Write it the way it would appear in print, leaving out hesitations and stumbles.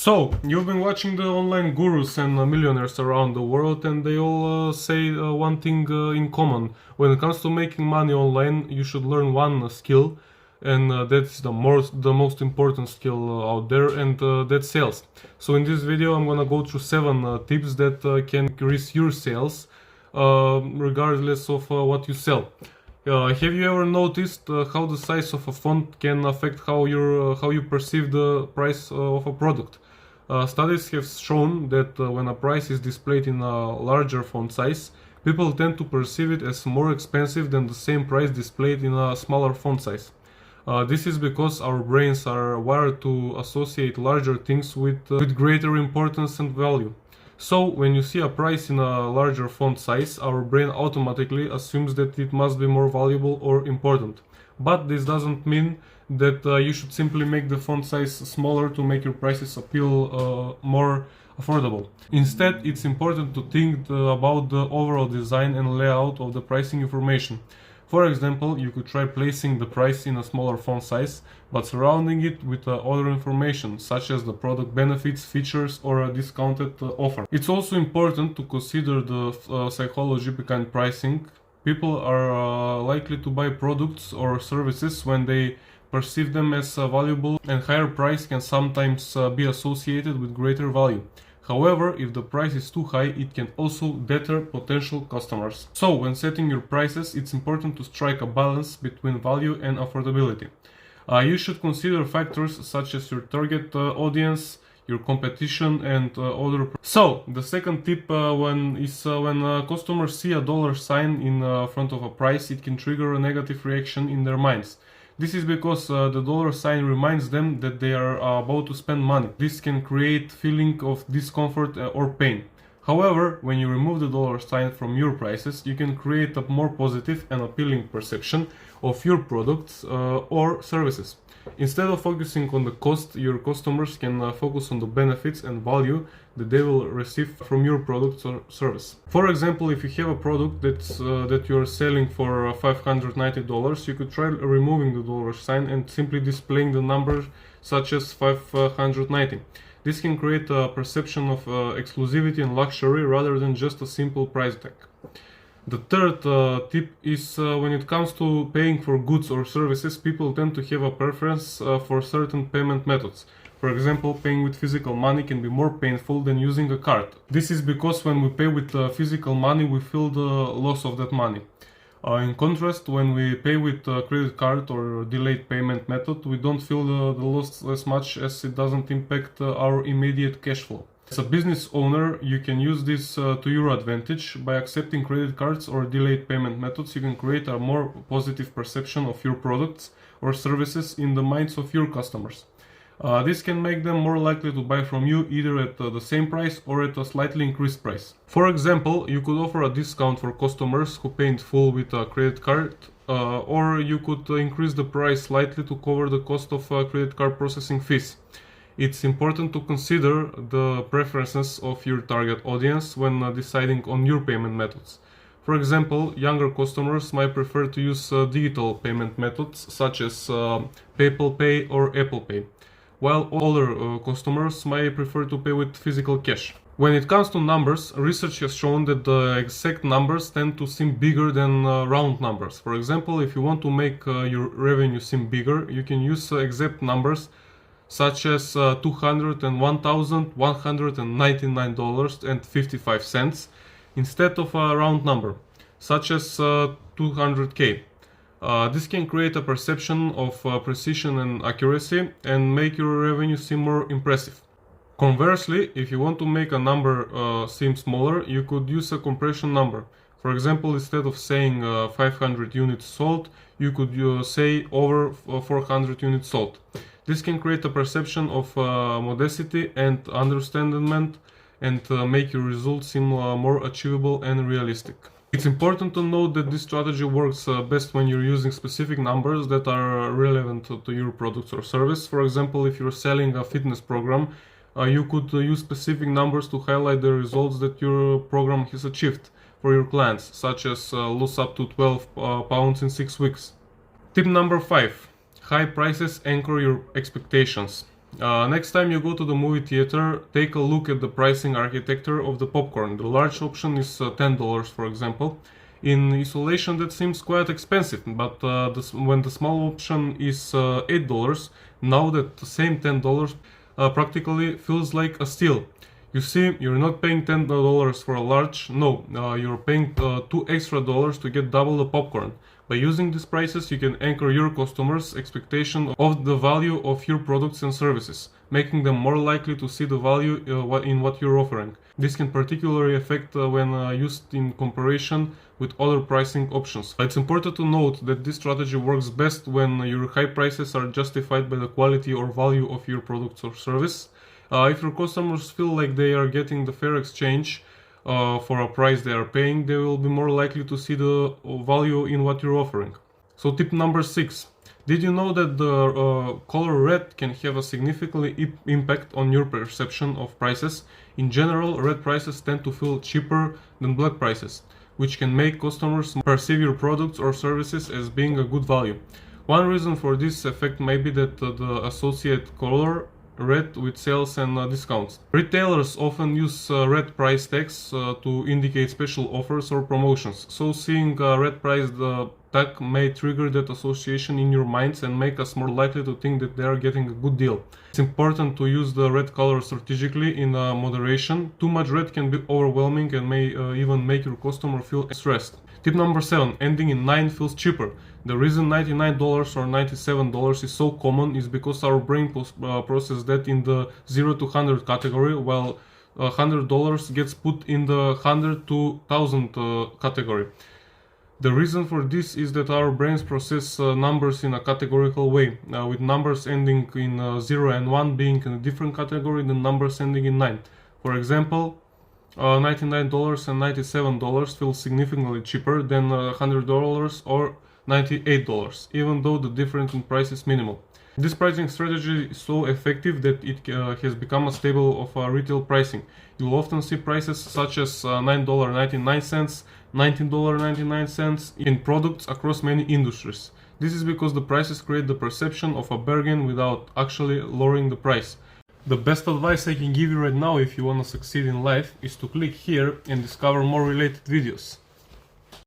So, you've been watching the online gurus and millionaires around the world, and they all say one thing in common. When it comes to making money online, you should learn one skill, and that's the most important skill out there, and that's sales. So in this video I'm gonna go through 7 tips that can increase your sales regardless of what you sell. Have you ever noticed how the size of a font can affect how you perceive the price of a product? Studies have shown that when a price is displayed in a larger font size, people tend to perceive it as more expensive than the same price displayed in a smaller font size. This is because our brains are wired to associate larger things with greater importance and value. So, when you see a price in a larger font size, our brain automatically assumes that it must be more valuable or important. But this doesn't mean that you should simply make the font size smaller to make your prices appeal more affordable. Instead, it's important to think about the overall design and layout of the pricing information. For example, you could try placing the price in a smaller font size, but surrounding it with other information, such as the product benefits, features, or a discounted offer. It's also important to consider the psychology behind pricing. People are likely to buy products or services when they perceive them as valuable, and higher price can sometimes be associated with greater value. However, if the price is too high, it can also deter potential customers. So, when setting your prices, it's important to strike a balance between value and affordability. You should consider factors such as your target audience, your competition, and other. So, the second tip when customers see a dollar sign in front of a price, it can trigger a negative reaction in their minds. This is because the dollar sign reminds them that they are about to spend money. This can create feeling of discomfort or pain. However, when you remove the dollar sign from your prices, you can create a more positive and appealing perception of your products or services. Instead of focusing on the cost, your customers can focus on the benefits and value that they will receive from your product or service. For example, if you have a product that you are selling for $590, you could try removing the dollar sign and simply displaying the number such as 590. This can create a perception of exclusivity and luxury rather than just a simple price tag. The third tip is when it comes to paying for goods or services, people tend to have a preference for certain payment methods. For example, paying with physical money can be more painful than using a card. This is because when we pay with physical money, we feel the loss of that money. In contrast, when we pay with a credit card or delayed payment method, we don't feel the loss as much, as it doesn't impact our immediate cash flow. As a business owner, you can use this to your advantage. By accepting credit cards or delayed payment methods, you can create a more positive perception of your products or services in the minds of your customers. This can make them more likely to buy from you either at the same price or at a slightly increased price. For example, you could offer a discount for customers who pay in full with a credit card, or you could increase the price slightly to cover the cost of credit card processing fees. It's important to consider the preferences of your target audience when deciding on your payment methods. For example, younger customers might prefer to use digital payment methods such as PayPal Pay or Apple Pay, while older customers might prefer to pay with physical cash. When it comes to numbers, research has shown that the exact numbers tend to seem bigger than round numbers. For example, if you want to make your revenue seem bigger, you can use exact numbers such as $201,199.55 instead of a round number, such as 200K. This can create a perception of precision and accuracy and make your revenue seem more impressive. Conversely, if you want to make a number seem smaller, you could use a compression number. For example, instead of saying 500 units sold, you could say over 400 units sold. This can create a perception of modesty and understanding and make your results seem more achievable and realistic. It's important to note that this strategy works best when you're using specific numbers that are relevant to your product or service. For example, if you're selling a fitness program, you could use specific numbers to highlight the results that your program has achieved for your clients, such as lose up to 12 pounds in 6 weeks. Tip number 5. High prices anchor your expectations. Next time you go to the movie theater, take a look at the pricing architecture of the popcorn. The large option is $10, for example. In isolation that seems quite expensive, but when the small option is $8, now that the same $10 practically feels like a steal. You see, you're not paying $10 for a large, no, you're paying $2 extra to get double the popcorn. By using these prices, you can anchor your customers' expectation of the value of your products and services, making them more likely to see the value in what you're offering. This can particularly affect when used in comparison with other pricing options. It's important to note that this strategy works best when your high prices are justified by the quality or value of your product or service. If your customers feel like they are getting the fair exchange for a price they are paying, they will be more likely to see the value in what you're offering. So tip number 6. Did you know that the color red can have a significant impact on your perception of prices? In general, red prices tend to feel cheaper than black prices, which can make customers perceive your products or services as being a good value. One reason for this effect may be that the associate color red with sales and discounts. Retailers often use red price tags to indicate special offers or promotions, so seeing a red price tag may trigger that association in your minds and make us more likely to think that they are getting a good deal. It's important to use the red color strategically in moderation. Too much red can be overwhelming and may even make your customer feel stressed. Tip number 7. Ending in 9 feels cheaper. The reason $99 or $97 is so common is because our brain processes that in the 0 to 100 category, while $100 gets put in the 100 to 1000 category. The reason for this is that our brains process numbers in a categorical way, with numbers ending in 0 and 1 being in a different category than numbers ending in 9. For example, $99 and $97 feel significantly cheaper than $100 or $98, even though the difference in price is minimal. This pricing strategy is so effective that it has become a staple of retail pricing. You'll often see prices such as $9.99, $19.99 in products across many industries. This is because the prices create the perception of a bargain without actually lowering the price. The best advice I can give you right now if you want to succeed in life is to click here and discover more related videos.